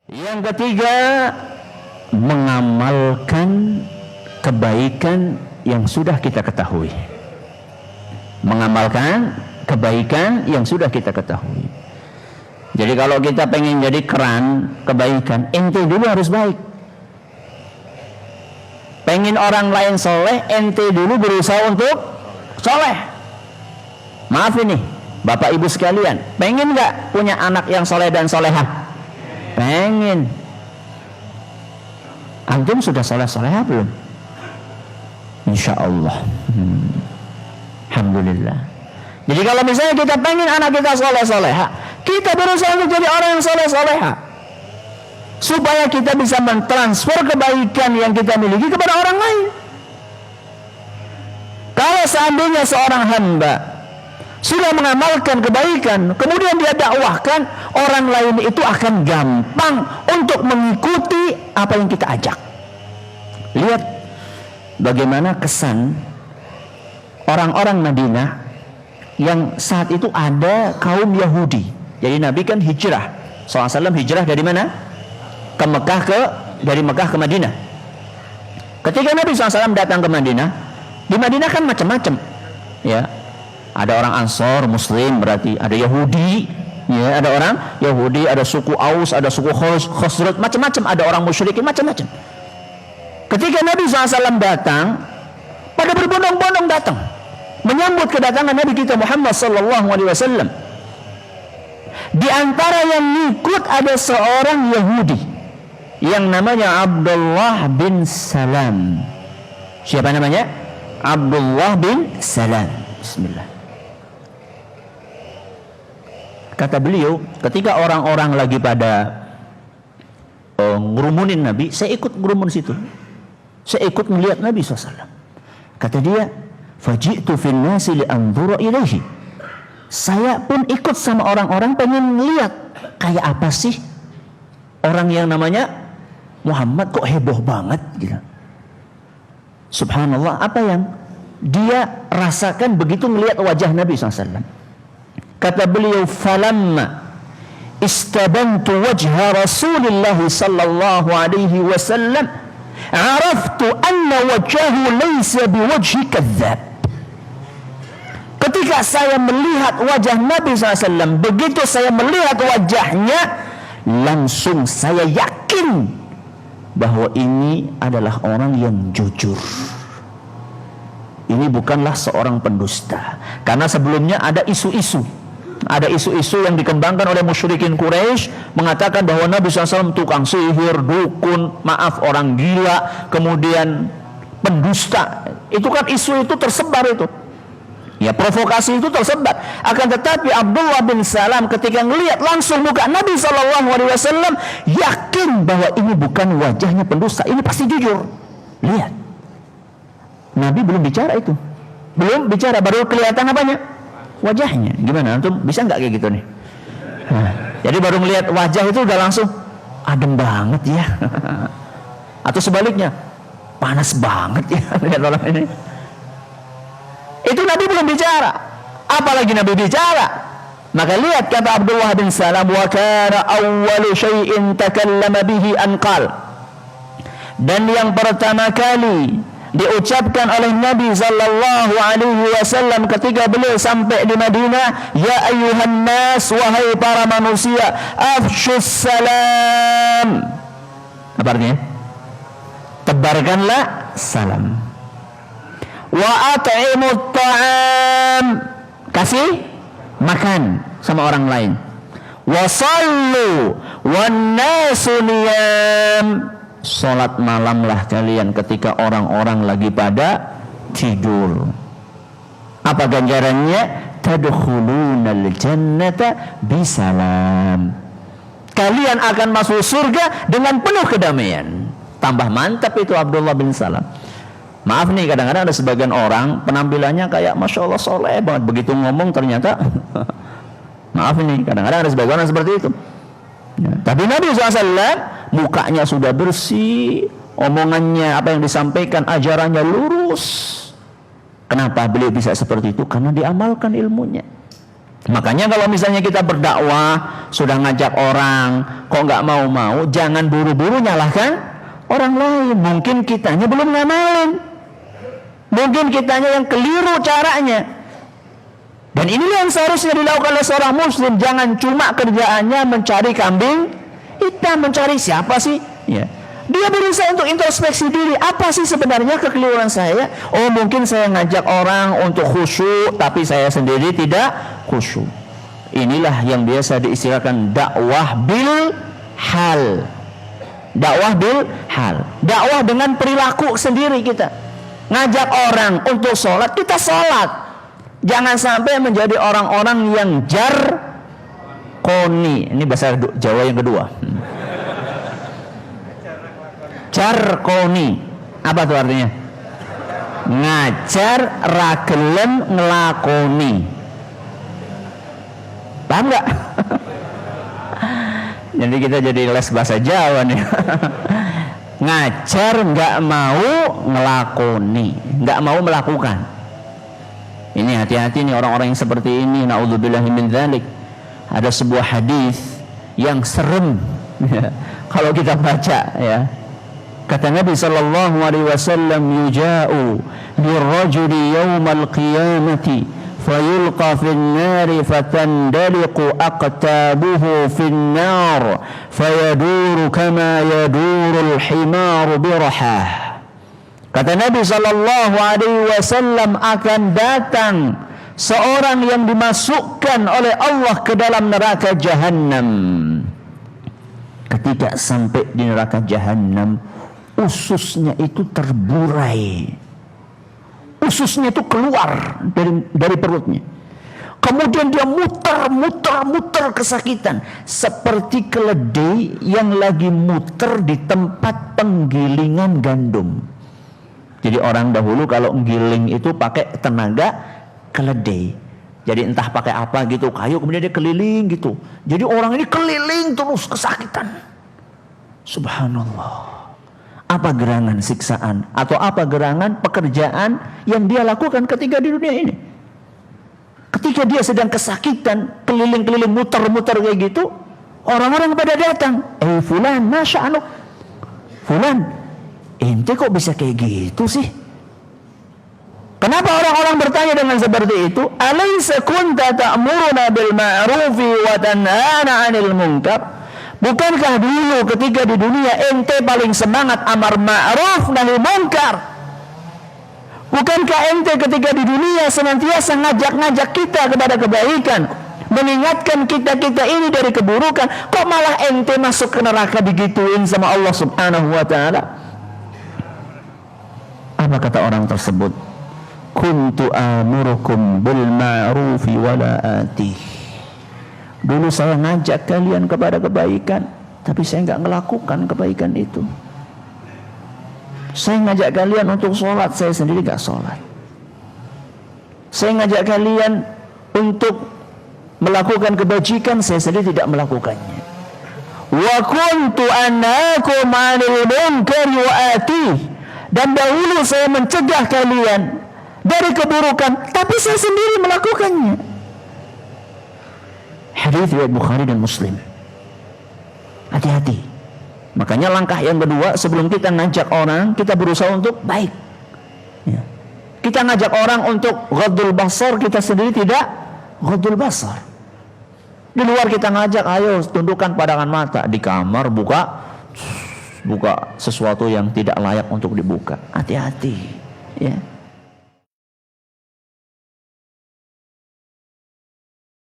Yang ketiga, mengamalkan kebaikan yang sudah kita ketahui. Mengamalkan kebaikan yang sudah kita ketahui. Jadi kalau kita pengen jadi keran kebaikan, ente dulu harus baik. Pengen orang lain soleh, ente dulu berusaha untuk soleh. Maaf ini, bapak ibu sekalian, pengen gak punya anak yang soleh dan solehah? Pengen. Antum sudah soleh-solehah belum? Insya Allah. Alhamdulillah. Jadi kalau misalnya kita pengen anak kita soleh-soleha, kita berusaha untuk jadi orang yang soleh-soleha, supaya kita bisa mentransfer kebaikan yang kita miliki kepada orang lain. Kalau seandainya seorang hamba sudah mengamalkan kebaikan, kemudian dia dakwahkan, orang lain itu akan gampang untuk mengikuti apa yang kita ajak. Lihat bagaimana kesan orang-orang Madinah yang saat itu ada kaum Yahudi. Jadi Nabi kan hijrah SAW, hijrah dari mana? Dari Mekah ke Madinah. Ketika Nabi SAW datang ke Madinah, di Madinah kan macam-macam, ya. Ada orang Ansor, Muslim, berarti ada Yahudi, ya, ada orang Yahudi, ada suku Aus, ada suku Khosraj, macam-macam, ada orang musyrikin, macam-macam. Ketika Nabi SAW datang, pada berbondong-bondong datang menyambut kedatangan Nabi kita Muhammad SAW. Di antara yang ikut ada seorang Yahudi yang namanya Abdullah bin Salam. Siapa namanya? Abdullah bin Salam. Bismillah. Kata beliau, ketika orang-orang lagi pada ngerumunin Nabi, saya ikut ngerumun situ. Saya ikut melihat Nabi SAW. Kata dia, faji'tu fin nasi li'anzura ilaihi. Saya pun ikut sama orang-orang pengen lihat kayak apa sih orang yang namanya Muhammad, kok heboh banget gitu. Subhanallah, apa yang dia rasakan begitu melihat wajah Nabi SAW. Kata beliau, falamma istabantu wajha Rasulullah sallallahu alaihi wasallam, araftu anna wajhahu laysa biwajhi kadzdzab. Ketika saya melihat wajah Nabi SAW, begitu saya melihat wajahnya, langsung saya yakin bahwa ini adalah orang yang jujur. Ini bukanlah seorang pendusta. Karena sebelumnya ada isu-isu yang dikembangkan oleh musyrikin Quraisy, mengatakan bahwa Nabi SAW tukang sihir, dukun, orang gila, kemudian pendusta. Itu kan isu itu tersebar itu. Ya, provokasi itu tersebar. Akan tetapi Abdullah bin Salam ketika melihat langsung muka Nabi SAW, yakin bahwa ini bukan wajahnya pendusta, ini pasti jujur. Lihat, Nabi belum bicara itu, baru kelihatan apanya? Wajahnya. Gimana? Antum bisa nggak kayak gitu nih? Jadi baru melihat wajah itu udah langsung adem banget ya. Atau sebaliknya, panas banget ya lihat orang ini. Itu Nabi belum bicara, apalagi Nabi bicara. Maka lihat kata Abdullah bin Salam, wa kana awwalu syai'in takallama bihi anqal. Dan yang pertama kali diucapkan oleh Nabi sallallahu alaihi wasallam ketika beliau sampai di Madinah, ya ayyuhan nas, wahai para manusia, afshus salam. Apa artinya? Tebarkanlah salam. Wa at'imut ta'am, kasih makan sama orang lain. Wa sallu wan nasu niyam, salat malamlah kalian ketika orang-orang lagi pada tidur. Apa ganjarannya? Tadkhulunal jannata bisalam, kalian akan masuk surga dengan penuh kedamaian. Tambah mantap itu Abdullah bin Salam. Maaf nih, kadang-kadang ada sebagian orang penampilannya kayak Masya Allah soleh banget, begitu ngomong ternyata maaf nih, kadang-kadang ada sebagian orang seperti itu ya. Tapi Nabi SAW mukanya sudah bersih, omongannya, apa yang disampaikan, ajarannya lurus. Kenapa beliau bisa seperti itu? Karena diamalkan ilmunya. Makanya kalau misalnya kita berdakwah sudah ngajak orang kok nggak mau, jangan buru-buru nyalahkan orang lain. Mungkin kitanya belum ngamalin, mungkin kitanya yang keliru caranya. Dan inilah yang seharusnya dilakukan oleh seorang muslim. Jangan cuma kerjaannya mencari kambing hitam, mencari siapa sih ya. Dia berusaha untuk introspeksi diri, apa sih sebenarnya kekeliruan saya? Oh, mungkin saya ngajak orang untuk khusyuk, tapi saya sendiri tidak khusyuk. Inilah yang biasa diistilahkan dakwah bil hal. Dakwah bil hal. Dakwah dengan perilaku sendiri kita. Ngajak orang untuk sholat, kita sholat. Jangan sampai menjadi orang-orang yang jarkoni. Ini bahasa Jawa yang kedua. Jarkoni, apa tuh artinya? Ngajar ragelem ngelakoni. Paham nggak? Jadi kita jadi les bahasa Jawa nih. Ngajar nggak mau ngelakoni, nggak mau melakukan. Ini hati-hati nih orang-orang yang seperti ini. Na'udzubillahi min dzalik. Ada sebuah hadis yang serem kalau kita baca ya. Kata Nabi sallallahu alaihi wasallam, yuja'u lirrajuli yawmal qiyamati fayulqa fin nari fatandaliqu aqtabuhu fin nar fayaduru kama yadurul himaru birahah. Kata Nabi sallallahu alaihi wasallam, akan datang seorang yang dimasukkan oleh Allah ke dalam neraka Jahannam. Ketika sampai di neraka Jahannam, ususnya itu terburai, ususnya itu keluar dari perutnya. Kemudian dia muter kesakitan, seperti keledai yang lagi muter di tempat penggilingan gandum. Jadi orang dahulu kalau menggiling itu pakai tenaga keledai. Jadi entah pakai apa gitu, kayu, kemudian dia keliling gitu. Jadi orang ini keliling terus kesakitan. Subhanallah. Apa gerangan siksaan atau apa gerangan pekerjaan yang dia lakukan ketika di dunia ini? Ketika dia sedang kesakitan, keliling-keliling muter-muter kayak gitu, orang-orang pada datang, fulan, masya Allah, fulan, ente kok bisa kayak gitu sih? Kenapa orang-orang bertanya dengan seperti itu? Alaysa kunta ta'muruna bil ma'rufi wa tanhana 'anil munkar? Bukankah dulu ketika di dunia ente paling semangat amar ma'ruf nahi munkar? Bukankah ente ketika di dunia senantiasa ngajak-ngajak kita kepada kebaikan, mengingatkan kita-kita ini dari keburukan? Kok malah ente masuk ke neraka digituin sama Allah subhanahu wa ta'ala? Apa kata orang tersebut? Kuntu amurukum bil ma'rufi wala atih. Dulu saya ngajak kalian kepada kebaikan, tapi saya nggak melakukan kebaikan itu. Saya ngajak kalian untuk sholat, saya sendiri nggak sholat. Saya ngajak kalian untuk melakukan kebajikan, saya sendiri tidak melakukannya. Wa kuntu anhaakum 'anil munkari wa atih. Dan dahulu saya mencegah kalian dari keburukan, tapi saya sendiri melakukannya. Hadis riwayat Bukhari dan Muslim. Hati-hati. Makanya langkah yang kedua, sebelum kita ngajak orang, kita berusaha untuk baik ya. Kita ngajak orang untuk ghaddul basar, kita sendiri tidak ghaddul basar. Di luar kita ngajak, ayo tundukkan pandangan mata. Di kamar buka sesuatu yang tidak layak untuk dibuka. Hati-hati ya.